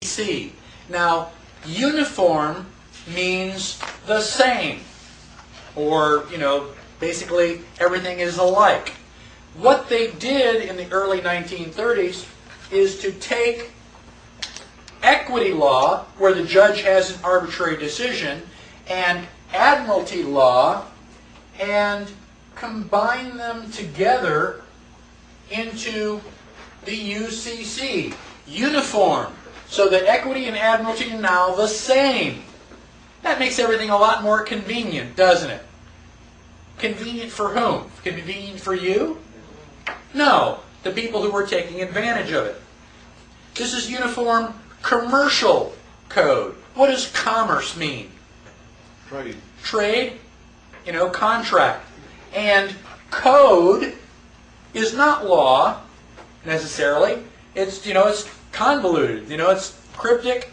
UCC. Now, uniform means the same, or, basically everything is alike. What they did in the early 1930s is to take equity law, where the judge has an arbitrary decision, and admiralty law, and combine them together into the UCC, uniform, so that equity and admiralty are now the same. That makes everything a lot more convenient, doesn't it? Convenient for whom? Convenient for you? No, the people who were taking advantage of it. This is uniform commercial code. What does commerce mean? Trade. Trade, contract. And code is not law, necessarily. It's, it's convoluted. It's cryptic,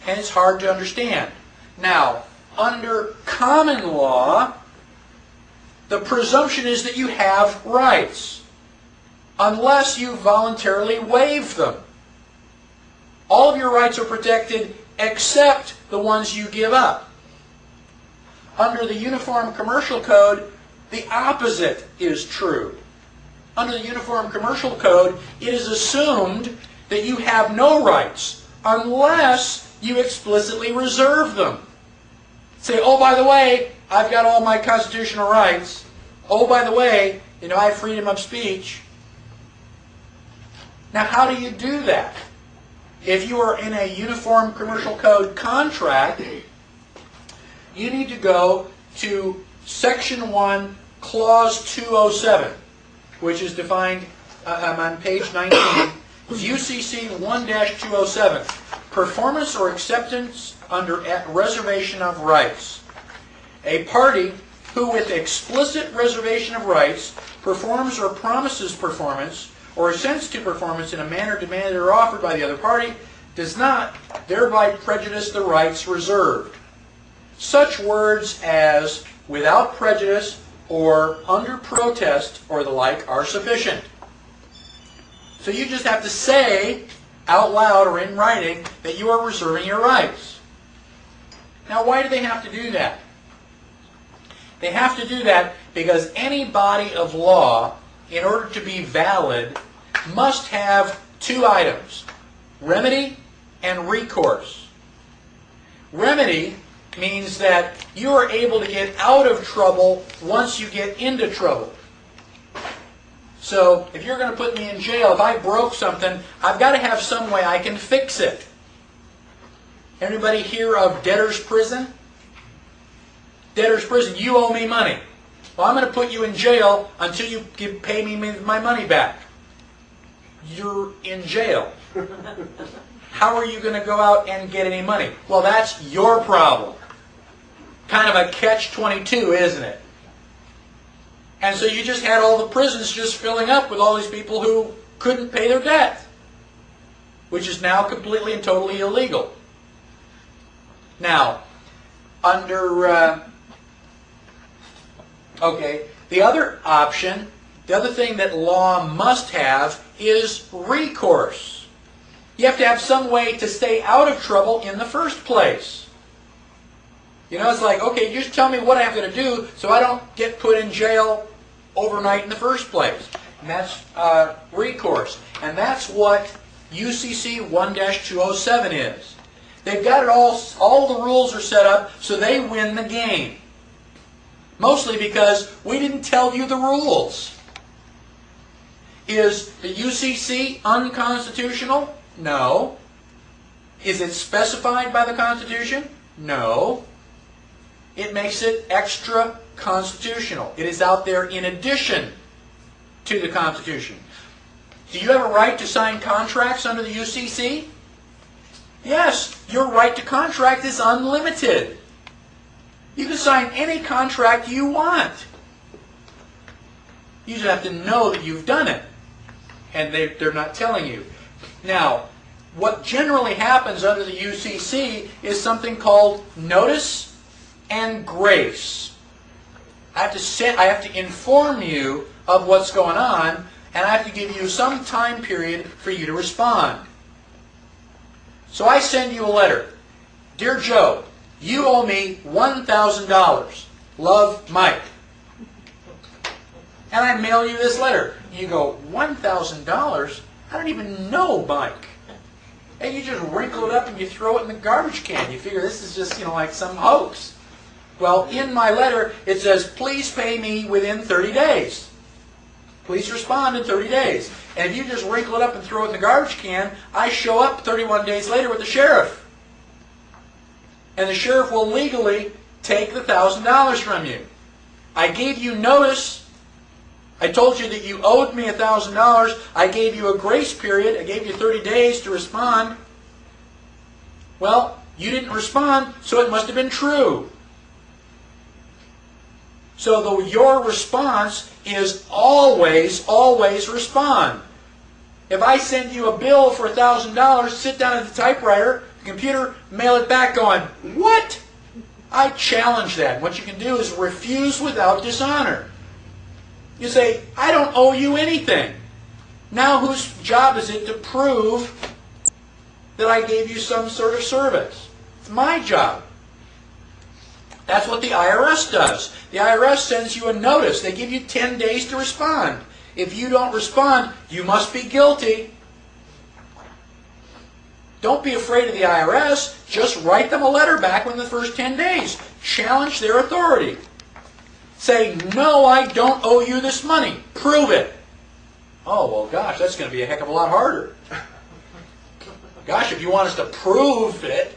and it's hard to understand. Now, under common law, the presumption is that you have rights, unless you voluntarily waive them. All of your rights are protected except the ones you give up. Under the Uniform Commercial Code, the opposite is true. Under the Uniform Commercial Code, it is assumed that you have no rights unless you explicitly reserve them. Say, oh, by the way, I've got all my constitutional rights. Oh, by the way, I have freedom of speech. Now, how do you do that? If you are in a Uniform Commercial Code contract, you need to go to Section 1, Clause 207, which is defined on page 19, UCC 1-207, performance or acceptance under reservation of rights. A party who with explicit reservation of rights performs or promises performance or assents to performance in a manner demanded or offered by the other party does not thereby prejudice the rights reserved. Such words as without prejudice or under protest or the like are sufficient. So you just have to say out loud or in writing that you are reserving your rights. Now, why do they have to do that? They have to do that because any body of law, in order to be valid, must have two items: remedy and recourse. Remedy means that you are able to get out of trouble once you get into trouble. So if you're going to put me in jail, if I broke something, I've got to have some way I can fix it. Anybody hear of debtor's prison? Debtor's prison, you owe me money. Well, I'm going to put you in jail until you pay me my money back. You're in jail. How are you going to go out and get any money? Well, that's your problem. Kind of a catch-22, isn't it? And so you just had all the prisons just filling up with all these people who couldn't pay their debt, which is now completely and totally illegal. Now, under... the other option, the other thing that law must have is recourse. You have to have some way to stay out of trouble in the first place. It's like, okay, just tell me what I have to do so I don't get put in jail overnight in the first place. And that's recourse. And that's what UCC 1-207 is. They've got it all the rules are set up so they win the game. Mostly because we didn't tell you the rules. Is the UCC unconstitutional? No. Is it specified by the Constitution? No. It makes it extra constitutional. It is out there in addition to the Constitution. Do you have a right to sign contracts under the UCC? Yes, your right to contract is unlimited. You can sign any contract you want. You just have to know that you've done it. And they're not telling you. Now, what generally happens under the UCC is something called notice and grace. I have to inform you of what's going on, and I have to give you some time period for you to respond. So I send you a letter. Dear Joe, you owe me $1,000. Love, Mike. And I mail you this letter. You go, $1,000? I don't even know Mike. And you just wrinkle it up and you throw it in the garbage can. You figure this is just, like some hoax. Well, in my letter, it says, please pay me within 30 days. Please respond in 30 days. And if you just wrinkle it up and throw it in the garbage can, I show up 31 days later with the sheriff. And the sheriff will legally take the $1,000 from you. I gave you notice. I told you that you owed me $1,000. I gave you a grace period. I gave you 30 days to respond. Well, you didn't respond, so it must have been true. So your response is always, always respond. If I send you a bill for $1,000, sit down at the typewriter, the computer, mail it back going, what? I challenge that. What you can do is refuse without dishonor. You say, I don't owe you anything. Now whose job is it to prove that I gave you some sort of service? It's my job. That's what the IRS does. The IRS sends you a notice. They give you 10 days to respond. If you don't respond, you must be guilty. Don't be afraid of the IRS. Just write them a letter back within the first 10 days. Challenge their authority. Say, no, I don't owe you this money. Prove it. Oh, well, gosh, that's going to be a heck of a lot harder. Gosh, if you want us to prove it,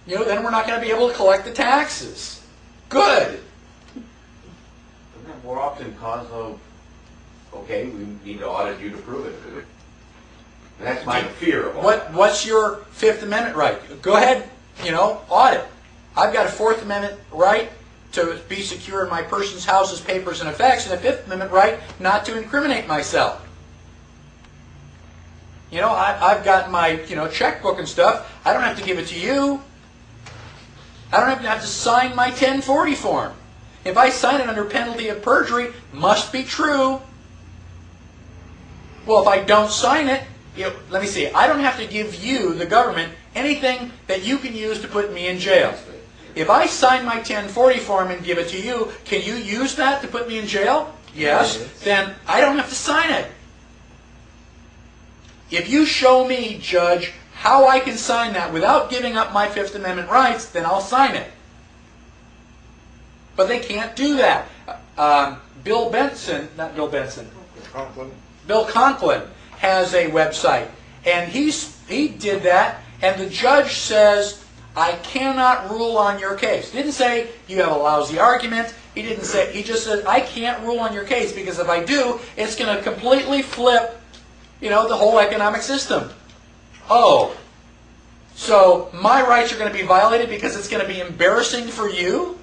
then we're not going to be able to collect the taxes. Good. Isn't that more often cause of, okay, we need to audit you to prove it? And that's my fear of it. What's your Fifth Amendment right? Go ahead, audit. I've got a Fourth Amendment right to be secure in my person's, house's, papers, and effects, and a Fifth Amendment right not to incriminate myself. I've got my, checkbook and stuff. I don't have to give it to you. I don't even have to sign my 1040 form. If I sign it under penalty of perjury, must be true. Well, if I don't sign it, let me see, I don't have to give you, the government, anything that you can use to put me in jail. If I sign my 1040 form and give it to you, can you use that to put me in jail? Yes. Then I don't have to sign it. If you show me, Judge, how I can sign that without giving up my Fifth Amendment rights, then I'll sign it. But they can't do that. Bill Conklin has a website, and he did that, and the judge says, I cannot rule on your case. He didn't say you have a lousy argument. He just said, I can't rule on your case because if I do, it's going to completely flip, the whole economic system. Oh, so my rights are going to be violated because it's going to be embarrassing for you?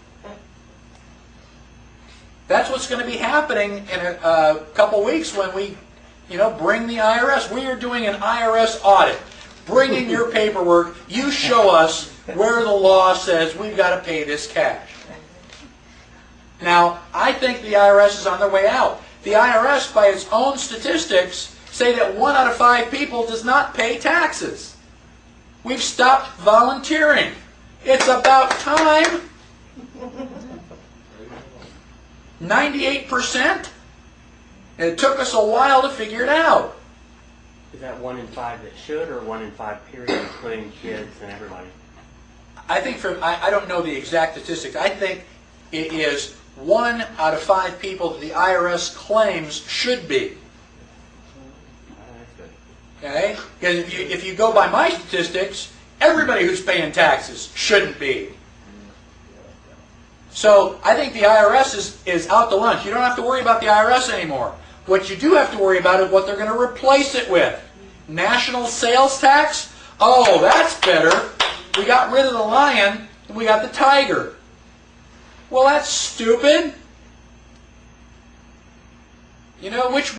That's what's going to be happening in a couple weeks when we, bring the IRS. We are doing an IRS audit. Bring in your paperwork. You show us where the law says we've got to pay this cash. Now, I think the IRS is on their way out. The IRS, by its own statistics, say that 1 out of 5 people does not pay taxes. We've stopped volunteering. It's about time. 98%? And it took us a while to figure it out. Is that 1 in 5 that should, or 1 in 5 period, including kids and everybody? I think I don't know the exact statistics. I think it is 1 out of 5 people that the IRS claims should be. Okay? Because if you go by my statistics, everybody who's paying taxes shouldn't be. So I think the IRS is out to lunch. You don't have to worry about the IRS anymore. What you do have to worry about is what they're going to replace it with. National sales tax? Oh, that's better. We got rid of the lion and we got the tiger. Well, that's stupid. Which